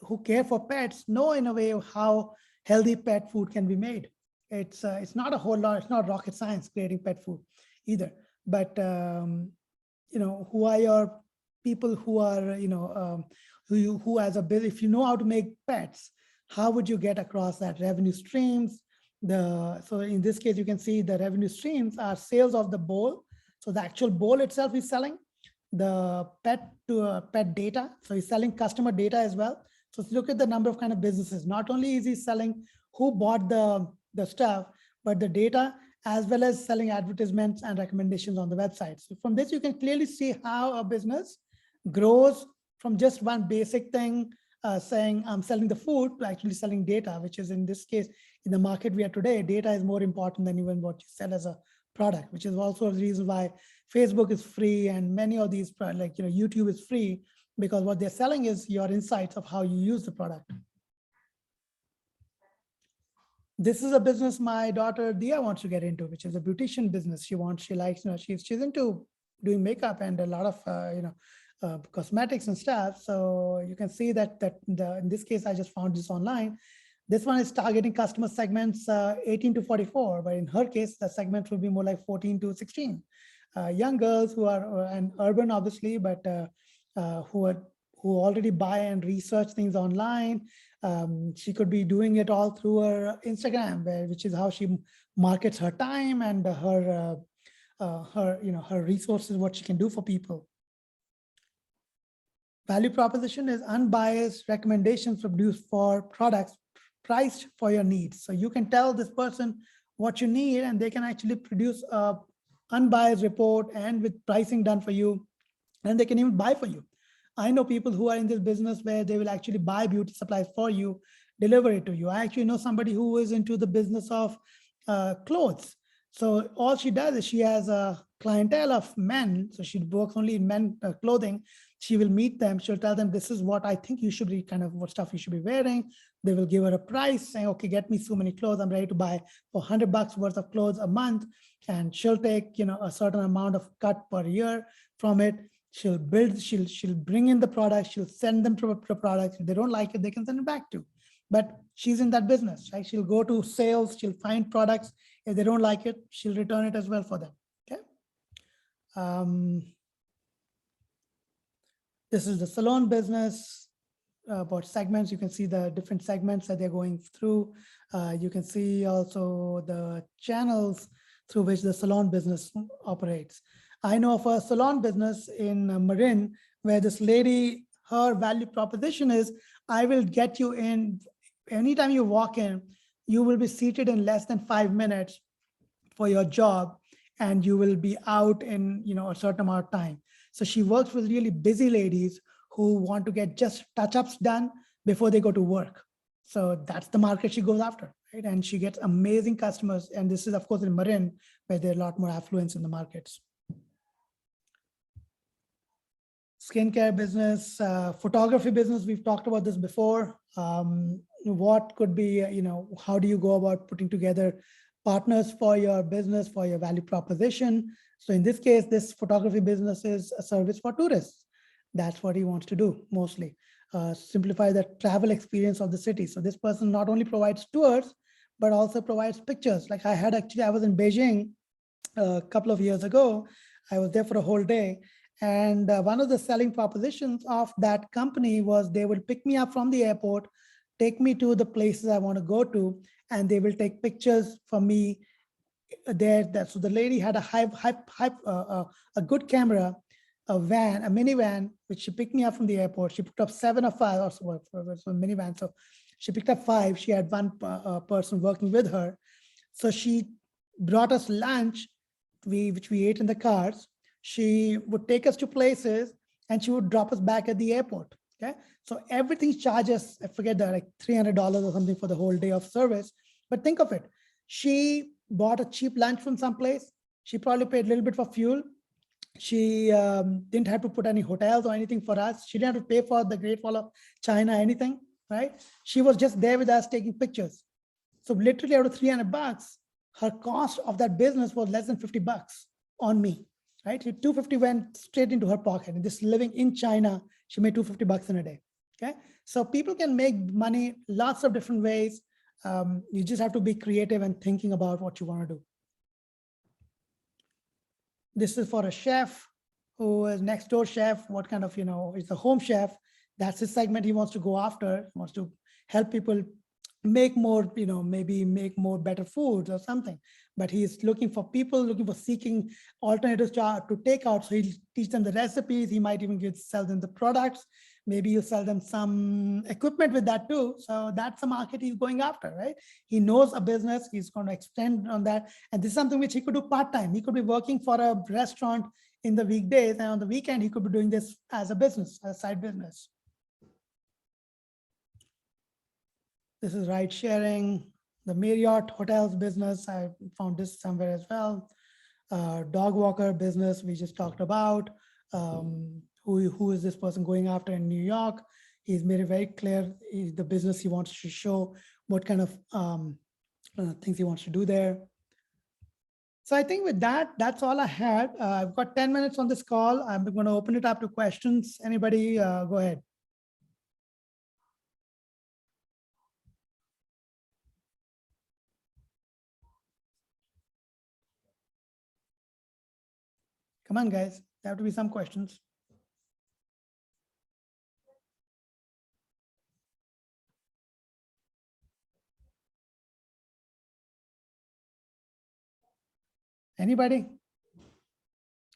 who care for pets know in a way how healthy pet food can be made. It's not a whole lot, it's not rocket science creating pet food either. But who are your people who are who as a business, if you know how to make pets, how would you get across that revenue streams? So in this case, you can see the revenue streams are sales of the bowl. So the actual bowl itself is selling, the pet data. So he's selling customer data as well. So look at the number of kind of businesses. Not only is he selling who bought the stuff, but the data, as well as selling advertisements and recommendations on the website. So from this, you can clearly see how a business grows from just one basic thing, saying I'm selling the food, to actually selling data, which is in this case, in the market we are today, data is more important than even what you sell as a product, which is also the reason why Facebook is free and many of these, like YouTube is free, because what they're selling is your insights of how you use the product. This is a business my daughter Dia wants to get into, which is a beautician business. She likes, she's into doing makeup and a lot of cosmetics and stuff. So you can see that in this case, I just found this online. This one is targeting customer segments 18 to 44, but in her case, the segment will be more like 14 to 16. Young girls who are and urban, obviously, but who already buy and research things online. She could be doing it all through her Instagram, which is how she markets her time and her resources, what she can do for people. Value proposition is unbiased recommendations produced for products priced for your needs. So you can tell this person what you need, and they can actually produce a unbiased report and with pricing done for you, and they can even buy for you. I know people who are in this business where they will actually buy beauty supplies for you, deliver it to you. I actually know somebody who is into the business of clothes. So all she does is she has a clientele of men. So she works only in men clothing. She will meet them. She'll tell them, this is what I think you should be, kind of what stuff you should be wearing. They will give her a price saying, okay, get me so many clothes. I'm ready to buy for $100 worth of clothes a month. And she'll take, a certain amount of cut per year from it. She'll build, she'll bring in the product. She'll send them to the product. If they don't like it, they can send it back to. But she's in that business, right? She'll go to sales. She'll find products. If they don't like it, she'll return it as well for them. Okay. This is the salon business. About segments, you can see the different segments that they're going through. You can see also the channels through which the salon business operates. I know of a salon business in Marin where this lady, her value proposition is, I will get you in, anytime you walk in, you will be seated in less than 5 minutes for your job, and you will be out in a certain amount of time. So she works with really busy ladies who want to get just touch-ups done before they go to work. So that's the market she goes after, right? And she gets amazing customers. And this is, of course, in Marin, where there's a lot more affluence in the markets. Skincare business, photography business, we've talked about this before. What could be, how do you go about putting together partners for your business, for your value proposition? So in this case, this photography business is a service for tourists. That's what he wants to do mostly. Simplify the travel experience of the city. So this person not only provides tours, but also provides pictures. Like I was in Beijing a couple of years ago. I was there for a whole day. And one of the selling propositions of that company was they will pick me up from the airport, take me to the places I want to go to, and they will take pictures for me there. So the lady had a good camera, a minivan, which she picked me up from the airport. She picked up 7 or 5, or so, a minivan. So she picked up 5. She had one person working with her. So she brought us lunch, which we ate in the cars. She would take us to places and she would drop us back at the airport. Okay. So everything charges, I forget that, like $300 or something for the whole day of service. But think of it. She bought a cheap lunch from someplace. She probably paid a little bit for fuel. She didn't have to put any hotels or anything for us. She didn't have to pay for the Great Wall of China, anything, right? She was just there with us taking pictures. So literally out of $300, her cost of that business was less than $50 on me, right? $250 went straight into her pocket. And this living in China, she made $250 in a day, okay? So people can make money lots of different ways. You just have to be creative and thinking about what you want to do. This is for a chef who is next door chef. What kind of, is a home chef. That's his segment he wants to go after. He wants to help people make more, maybe make more better foods or something. But he's looking for people, seeking alternatives to take out. So he'll teach them the recipes. He might even sell them the products. Maybe you sell them some equipment with that too. So that's the market he's going after, right? He knows a business, he's going to extend on that. And this is something which he could do part-time. He could be working for a restaurant in the weekdays, and on the weekend, he could be doing this as a business, a side business. This is ride sharing, the Marriott hotels business. I found this somewhere as well. Dog walker business we just talked about. Who is this person going after in New York? He's made it very clear the business he wants to show, what kind of things he wants to do there. So I think with that, that's all I had. I've got 10 minutes on this call. I'm going to open it up to questions. Anybody, go ahead. Come on, guys. There have to be some questions. Anybody?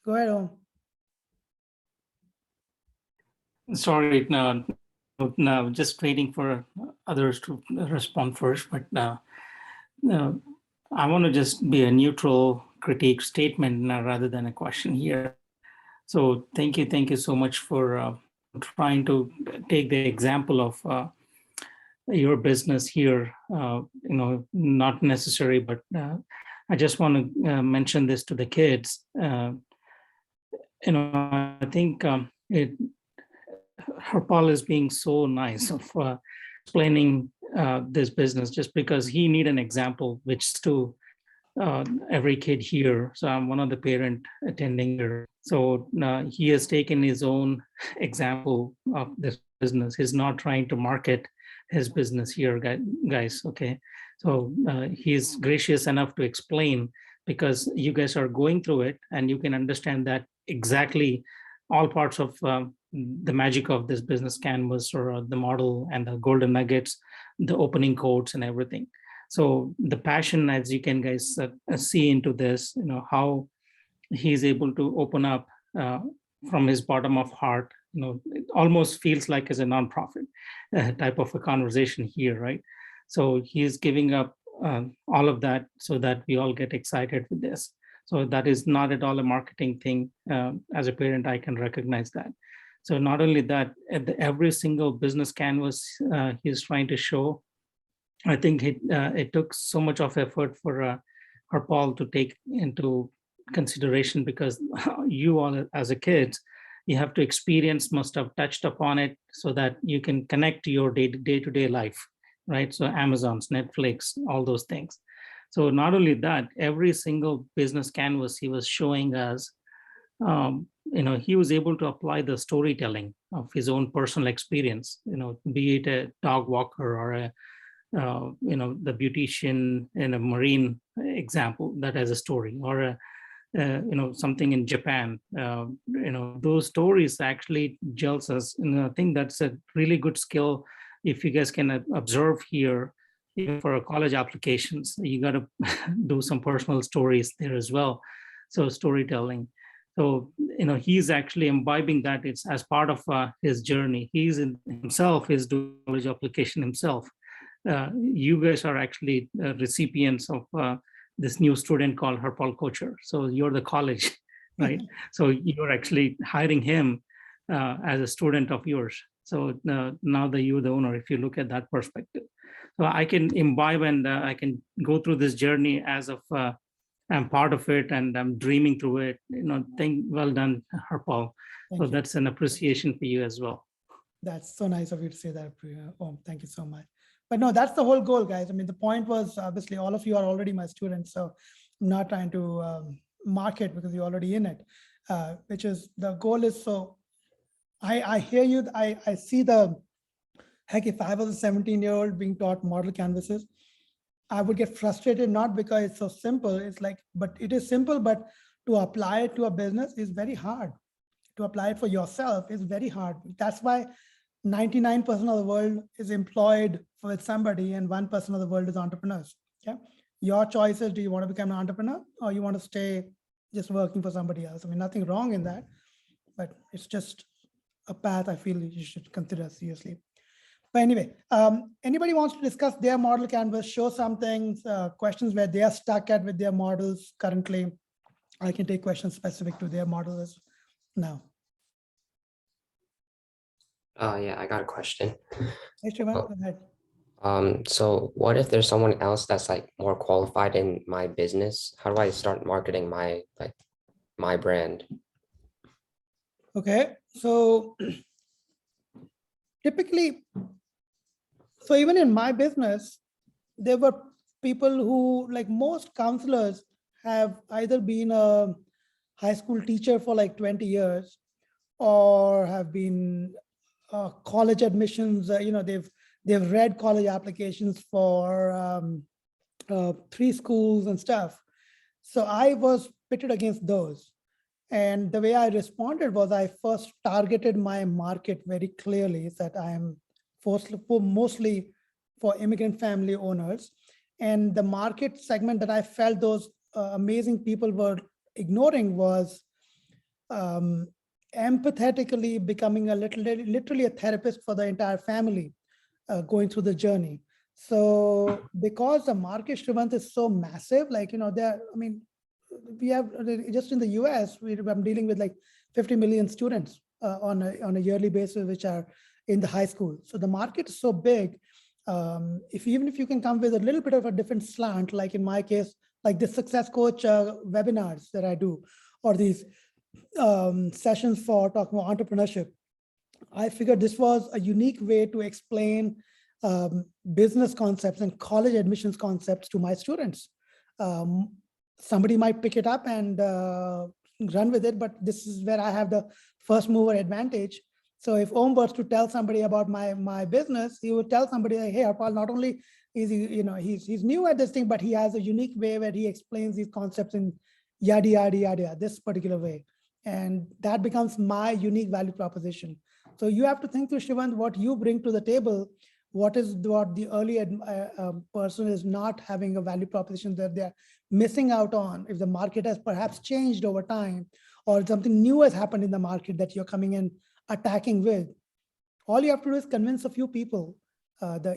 Go ahead, Om. Sorry, no, just waiting for others to respond first, but I want to just be a neutral critique statement rather than a question here. So thank you so much for trying to take the example of your business here, not necessary, but I just want to mention this to the kids. I think Harpal is being so nice of explaining this business just because he need an example, which to every kid here. So I'm one of the parent attending here. So he has taken his own example of this business. He's not trying to market his business here, guys. Okay. So he's gracious enough to explain because you guys are going through it and you can understand that exactly all parts of the magic of this business canvas or the model and the golden nuggets, the opening codes and everything. So the passion, as you can guys see into this, how he's able to open up from his bottom of heart, it almost feels like as a nonprofit type of a conversation here, right? So he's giving up all of that so that we all get excited with this. So that is not at all a marketing thing. As a parent, I can recognize that. So not only that, at every single business canvas he's trying to show, I think it took so much of effort for Harpal to take into consideration because you all as a kid, you have to experience, must have touched upon it so that you can connect to your day-to-day life, right? So Amazon's, Netflix, all those things. So not only that, every single business canvas he was showing us, he was able to apply the storytelling of his own personal experience, be it a dog walker or a the beautician in a marine example that has a story, or something in Japan. Those stories actually gels us, and I think that's a really good skill. If you guys can observe here, even for college applications, you got to do some personal stories there as well. So storytelling. So he's actually imbibing that. It's as part of his journey. He's himself is doing college application himself. You guys are actually recipients of this new student called Harpal Kochhar. So you're the college, right? So you're actually hiring him as a student of yours. So now that you're the owner, if you look at that perspective. So I can imbibe and I can go through this journey as of I'm part of it and I'm dreaming through it. Well done, Harpal. So that's an appreciation for you as well. That's so nice of you to say that, Priya. Oh, thank you so much. But no, that's the whole goal, guys. I mean, the point was obviously all of you are already my students, so I'm not trying to market because you're already in it, which is the goal is so I hear you. I see the heck, if I was a 17-year-old being taught model canvases, I would get frustrated, not because it's so simple. It's like, but it is simple, but to apply it to a business is very hard. To apply it for yourself is very hard. That's why 99% of the world is employed with somebody and 1% of the world is entrepreneurs. Okay. Your choice is, do you want to become an entrepreneur or you want to stay just working for somebody else? I mean, nothing wrong in that, but it's just a path I feel you should consider seriously. But anyway, anybody wants to discuss their model canvas, show some things, questions where they are stuck at with their models currently. I can take questions specific to their models now. Yeah, I got a question. Hey, Shiva, go ahead. So what if there's someone else that's like more qualified in my business? How do I start marketing my brand? Okay, so typically, so even in my business, there were people who, like most counselors, have either been a high school teacher for like 20 years or have been college admissions. They've read college applications for 3 schools and stuff. So I was pitted against those. And the way I responded was I first targeted my market very clearly, that I am mostly for immigrant family owners. And the market segment that I felt those amazing people were ignoring was empathetically becoming literally a therapist for the entire family going through the journey. So because the market, Shrivant, is so massive, we have just in the US, I'm dealing with like 50 million students on a yearly basis, which are in the high school. So the market is so big. Even if you can come with a little bit of a different slant, like in my case, like the success coach webinars that I do, or these sessions for talking about entrepreneurship. I figured this was a unique way to explain business concepts and college admissions concepts to my students. Somebody might pick it up and run with it, but this is where I have the first mover advantage. So if Om was to tell somebody about my business, he would tell somebody, like, hey, Harpal, not only is he, he's new at this thing, but he has a unique way where he explains these concepts in yada, yada, yada, this particular way. And that becomes my unique value proposition. So you have to think through, Shivant, what you bring to the table. What the early person is not having a value proposition that they're missing out on. If the market has perhaps changed over time, or something new has happened in the market that you're coming in attacking with, all you have to do is convince a few people, the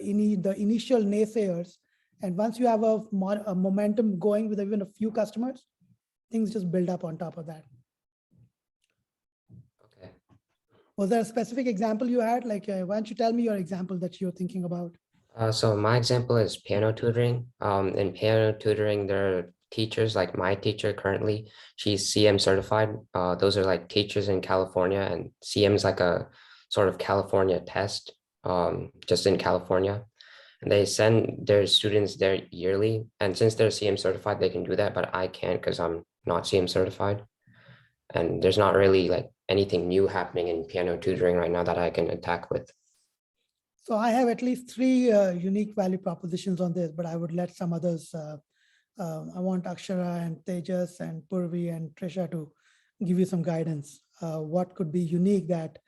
initial naysayers. And once you have a momentum going with even a few customers, things just build up on top of that. Okay. Was there a specific example you had? Like, why don't you tell me your example that you're thinking about? So my example is piano tutoring. In piano tutoring, there are teachers like my teacher currently, she's CM certified. Those are like teachers in California, and CM is like a sort of California test, just in California. And they send their students there yearly. And since they're CM certified, they can do that, but I can't because I'm not CM certified. And there's not really like anything new happening in piano tutoring right now that I can attack with. So I have at least 3 unique value propositions on this, but I would let some others. I want Akshara and Tejas and Purvi and Trisha to give you some guidance. What could be unique that?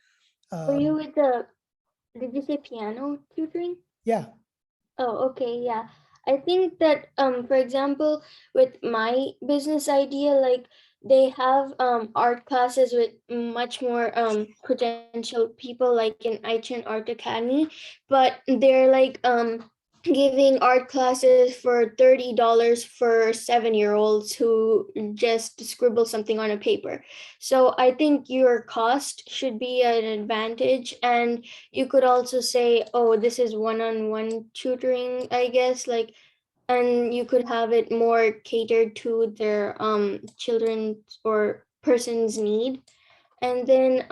Were you with the, did you say piano tutoring? Yeah. Oh, okay, yeah. I think that, for example, with my business idea, like they have art classes with much more potential people, like in Aichen Art Academy, but they're like giving art classes for $30 for 7-year-olds who just scribble something on a paper. So I think your cost should be an advantage, and you could also say, oh, this is one-on-one tutoring, I guess, like, and you could have it more catered to their children's or person's need. And then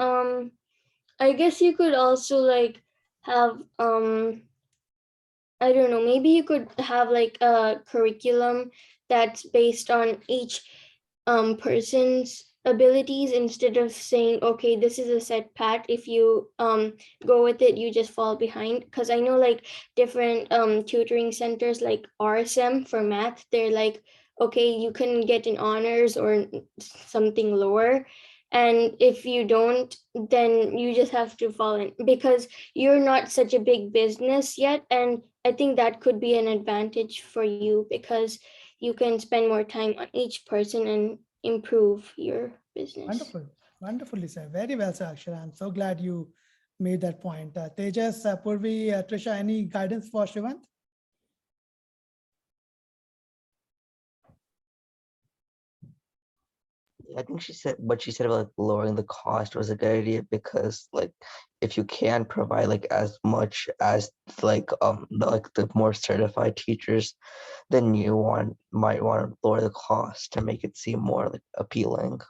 I guess you could also like have I don't know, maybe you could have like a curriculum that's based on each person's abilities, instead of saying, okay, this is a set path, if you go with it you just fall behind. Because I know like different tutoring centers like RSM for math, they're like, okay, you can get an honors or something lower, and if you don't, then you just have to fall in, because you're not such a big business yet. And I think that could be an advantage for you, because you can spend more time on each person and improve your business. Wonderful. Wonderfully said. Very well said, Akshara. I'm so glad you made that point. Tejas, Purvi, Trisha, any guidance for Shivant? I think she said what she said about like lowering the cost was a good idea, because like if you can provide like as much as like the more certified teachers, then you might want to lower the cost to make it seem more like appealing.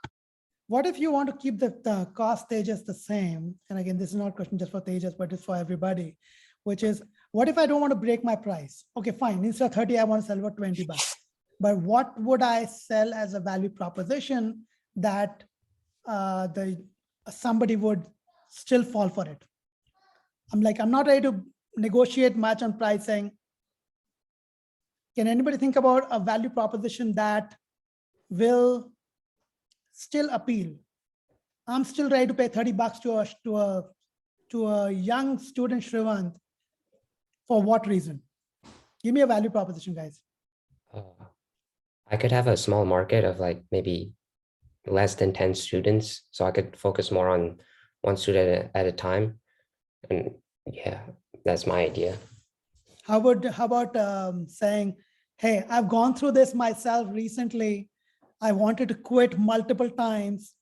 What if you want to keep the cost, Tejas, the same? And again, this is not a question just for Tejas, but it's for everybody, which is, what if I don't want to break my price? Okay, fine. Instead of 30, I want to sell for $20. But what would I sell as a value proposition that somebody would still fall for it? I'm not ready to negotiate much on pricing. Can anybody think about a value proposition that will still appeal? I'm still ready to pay $30 to a young student, Shrivant. For what reason? Give me a value proposition, guys. I could have a small market of like maybe less than 10 students, so I could focus more on one student at a time. And yeah, that's my idea. How about saying, hey, I've gone through this myself recently. I wanted to quit multiple times,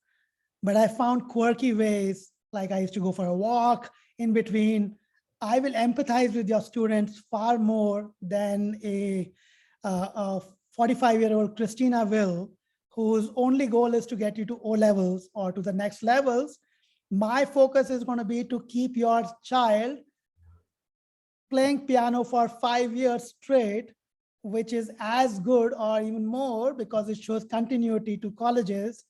but I found quirky ways, like I used to go for a walk in between. I will empathize with your students far more than a 45-year-old Christina will, whose only goal is to get you to O levels or to the next levels. My focus is going to be to keep your child playing piano for 5 years straight, which is as good or even more because it shows continuity to colleges.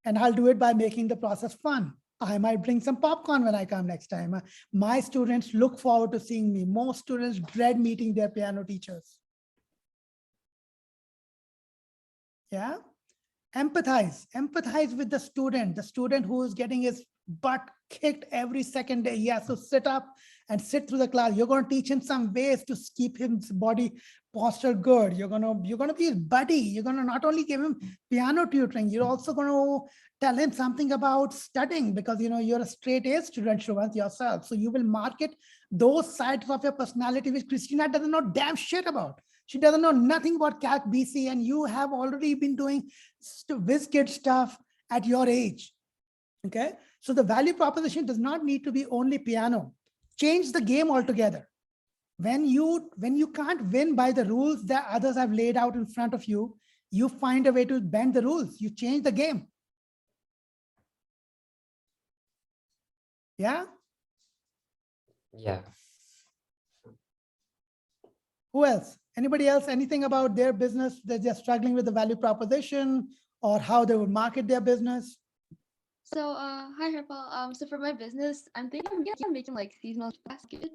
And I'll do it by making the process fun. I might bring some popcorn when I come next time. My students look forward to seeing me. Most students dread meeting their piano teachers. Yeah. Empathize with the student who is getting his butt kicked every second day. He has to sit up and sit through the class. You're going to teach him some ways to keep his body posture good. You're going to be his buddy. You're going to not only give him piano tutoring, you're also going to tell him something about studying, because you're a straight A student, Shravant, yourself. So you will market those sides of your personality which Christina doesn't know damn shit about. She doesn't know nothing about Calc BC, and you have already been doing WizKid stuff at your age. Okay, so the value proposition does not need to be only piano. Change the game altogether. When you can't win by the rules that others have laid out in front of you, you find a way to bend the rules. You change the game. Yeah. Yeah. Who else? Anybody else? Anything about their business that they're struggling with the value proposition or how they would market their business? So, hi, Harpal. So for my business, I'm thinking of making like seasonal baskets.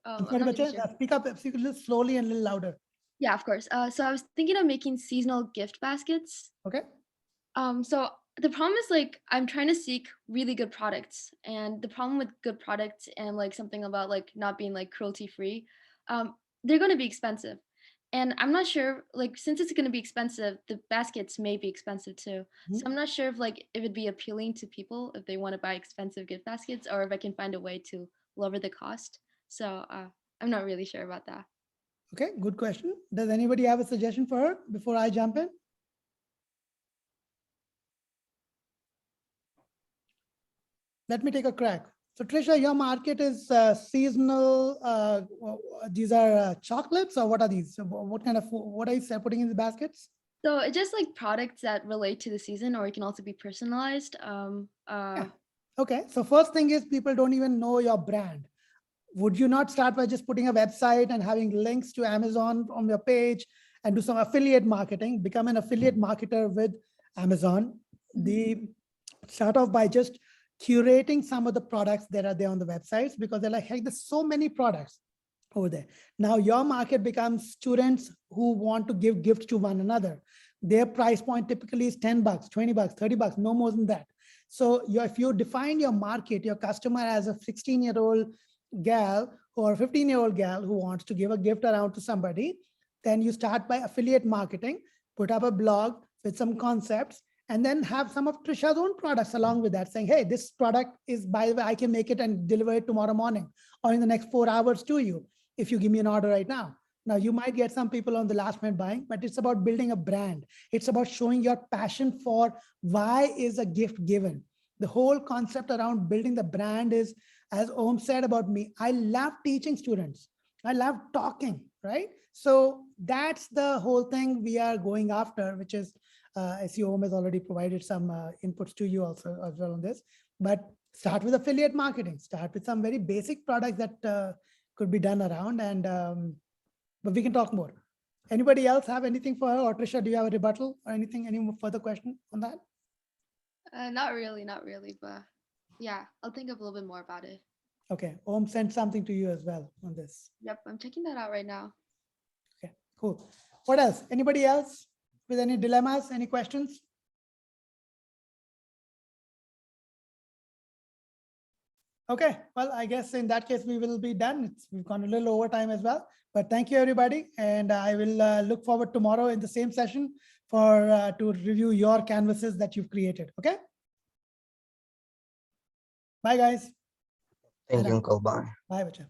I'm not really sure. Speak up, speak a little slowly and a little louder. Yeah, of course. So I was thinking of making seasonal gift baskets. Okay. So the problem is like I'm trying to seek really good products, and the problem with good products and like something about like not being like cruelty free, they're going to be expensive. And I'm not sure, like, since it's going to be expensive, the baskets may be expensive too. So I'm not sure if like it would be appealing to people if they want to buy expensive gift baskets, or if I can find a way to lower the cost. So I'm not really sure about that. Okay, good question. Does anybody have a suggestion for her before I jump in? Let me take a crack. So Trisha, your market is seasonal. These are chocolates, or what are these? So what kind of food, what are you putting in the baskets? So it's just like products that relate to the season, or it can also be personalized. Yeah. Okay, so first thing is people don't even know your brand. Would you not start by just putting a website and having links to Amazon on your page and do some affiliate marketing, become an affiliate marketer with Amazon? Start off by just curating some of the products that are there on the websites, because they're like, hey, there's so many products over there. Now your market becomes students who want to give gifts to one another. Their price point typically is 10 bucks, 20 bucks, 30 bucks, no more than that. So if you define your market, your customer as a 16-year-old gal or a 15-year-old gal who wants to give a gift around to somebody, then you start by affiliate marketing, put up a blog with some concepts, and then have some of Trisha's own products along with that, saying, hey, this product is, by the way, I can make it and deliver it tomorrow morning or in the next 4 hours to you if you give me an order right now. Now, you might get some people on the last minute buying, but it's about building a brand. It's about showing your passion for why is a gift given. The whole concept around building the brand is, as Om said about me, I love teaching students. I love talking, right? So that's the whole thing we are going after, which is, I see Om has already provided some inputs to you also as well on this, but start with affiliate marketing, start with some very basic products that could be done around, and but we can talk more. Anybody else have anything for her, or Trisha, do you have a rebuttal or anything, any further question on that? Not really, but yeah, I'll think of a little bit more about it. Okay, Om sent something to you as well on this. Yep, I'm checking that out right now. Okay, cool. What else? Anybody else with any dilemmas, any questions? Okay, well, I guess in that case, we will be done. We've gone a little over time as well, but thank you, everybody. And I will look forward tomorrow in the same session for to review your canvases that you've created. Okay. Bye, guys. Thank you, Uncle. Bye. Bye, Bacha.